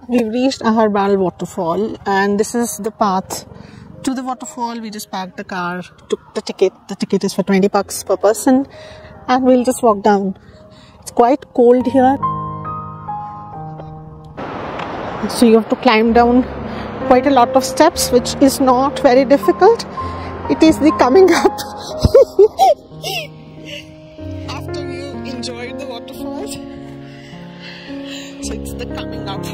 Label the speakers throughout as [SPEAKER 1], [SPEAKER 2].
[SPEAKER 1] We've reached Aharbal waterfall, and this is the path to the waterfall. We just parked the car, took the ticket. The ticket is for 20 bucks per person, and we'll just walk down. It's quite cold here, so you have to climb down quite a lot of steps, which is not very difficult. It is the coming up after you enjoyed the waterfalls. So it's the coming up.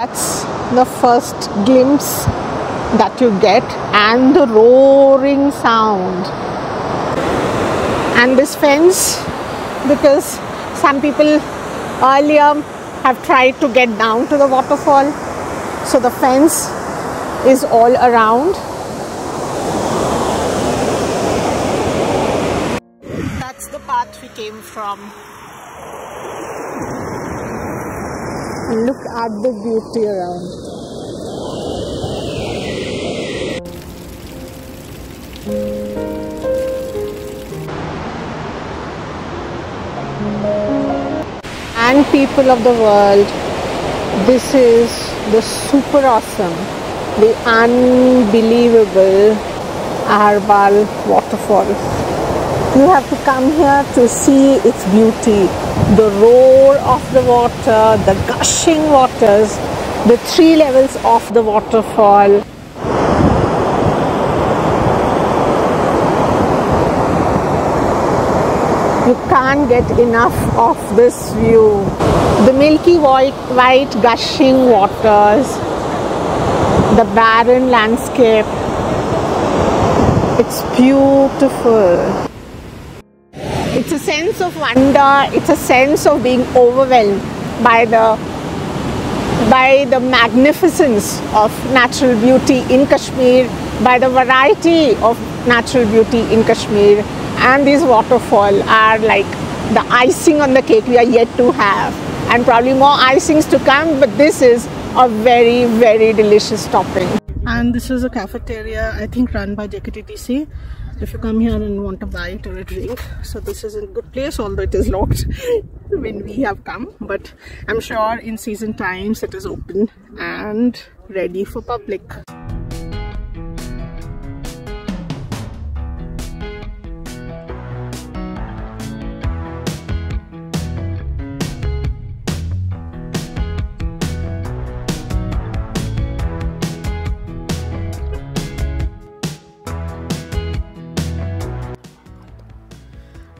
[SPEAKER 1] That's the first glimpse that you get, and the roaring sound. And this fence, because some people earlier have tried to get down to the waterfall, so the fence is all around. That's the path we came from. Look at the beauty around. And people of the world, this is the super awesome, the unbelievable Aharbal waterfall. You have to come here to see its beauty, the roar of the water, the gushing waters, the 3 levels of the waterfall. You can't get enough of this view. The milky white gushing waters, the barren landscape. It's beautiful. It's a sense of wonder, it's a sense of being overwhelmed by the magnificence of natural beauty in Kashmir, by the variety of natural beauty in Kashmir. And these waterfalls are like the icing on the cake we are yet to have, and probably more icings to come, but this is a very, very delicious topping. And this is a cafeteria, I think run by JKTTC, if you come here and want a bite or a drink. So this is a good place, although it is locked when we have come, but I'm sure in season times it is open and ready for public.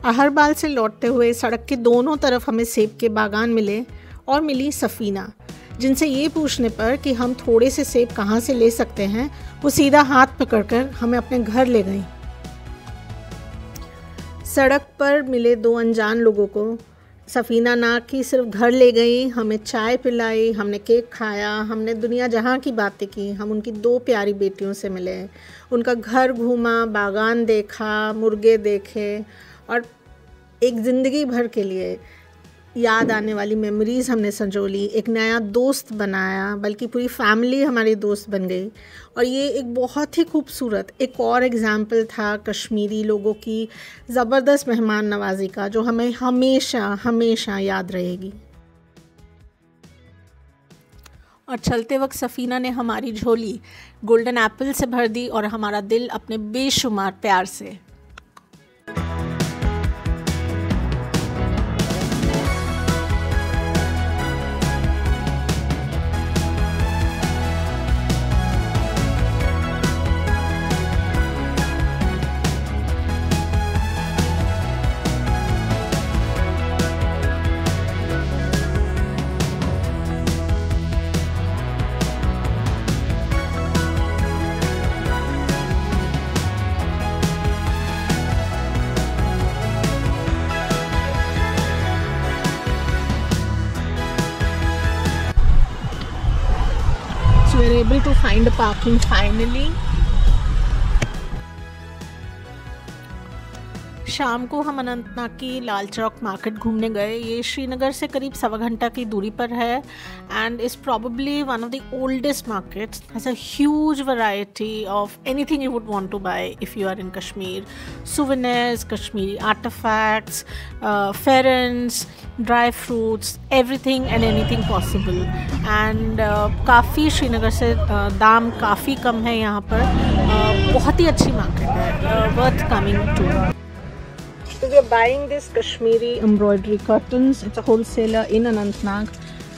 [SPEAKER 1] अहरबाल से लौटते हुए सड़क के दोनों तरफ हमें सेब के बागान मिले और मिली सफ़ीना, जिनसे ये पूछने पर कि हम थोड़े से सेब कहाँ से ले सकते हैं, वो सीधा हाथ पकड़कर हमें अपने घर ले गई। सड़क पर मिले 2 अनजान लोगों को सफ़ीना ना कि सिर्फ घर ले गई, हमें चाय पिलाई, हमने केक खाया, हमने दुनिया जहाँ की बातें की। हम उनकी 2 प्यारी बेटियों से मिले, उनका घर घूमा, बागान देखा, मुर्गे देखे, और एक ज़िंदगी भर के लिए याद आने वाली मेमोरीज़ हमने संजोली। एक नया दोस्त बनाया, बल्कि पूरी फैमिली हमारी दोस्त बन गई। और ये एक बहुत ही खूबसूरत एक और एग्ज़ाम्पल था कश्मीरी लोगों की ज़बरदस्त मेहमान नवाजी का, जो हमें हमेशा हमेशा याद रहेगी। और चलते वक्त सफ़ीना ने हमारी झोली गोल्डन एप्पल से भर दी और हमारा दिल अपने बेशुमार प्यार से। We're able to find a parking finally. शाम को हम अनंतनाग की लाल चौक मार्केट घूमने गए। ये श्रीनगर से करीब 1.25 घंटा की दूरी पर है and is probably one of the oldest markets. Has a huge variety of anything you would want to buy if you are in Kashmir. souvenirs, Kashmiri artifacts, ferns, dry fruits, everything and anything possible. And काफ़ी श्रीनगर से दाम काफ़ी कम है यहाँ पर। बहुत ही अच्छी market है, worth coming to. So we are buying this Kashmiri embroidery curtains. It's a wholesaler in Anantnag.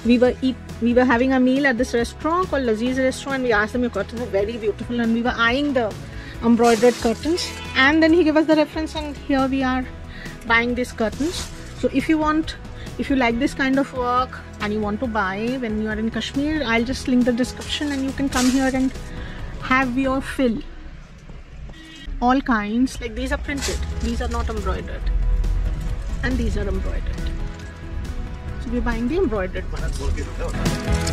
[SPEAKER 1] We were having a meal at this restaurant called Laziz Restaurant. We asked them, your curtains are very beautiful, and we were eyeing the embroidered curtains. And then he gave us the reference, and here we are buying these curtains. So if you like this kind of work and you want to buy when you are in Kashmir, I'll just link the description, and you can come here and have your fill. All kinds, like these are printed, these are not embroidered, and these are embroidered. So we're buying the embroidered ones.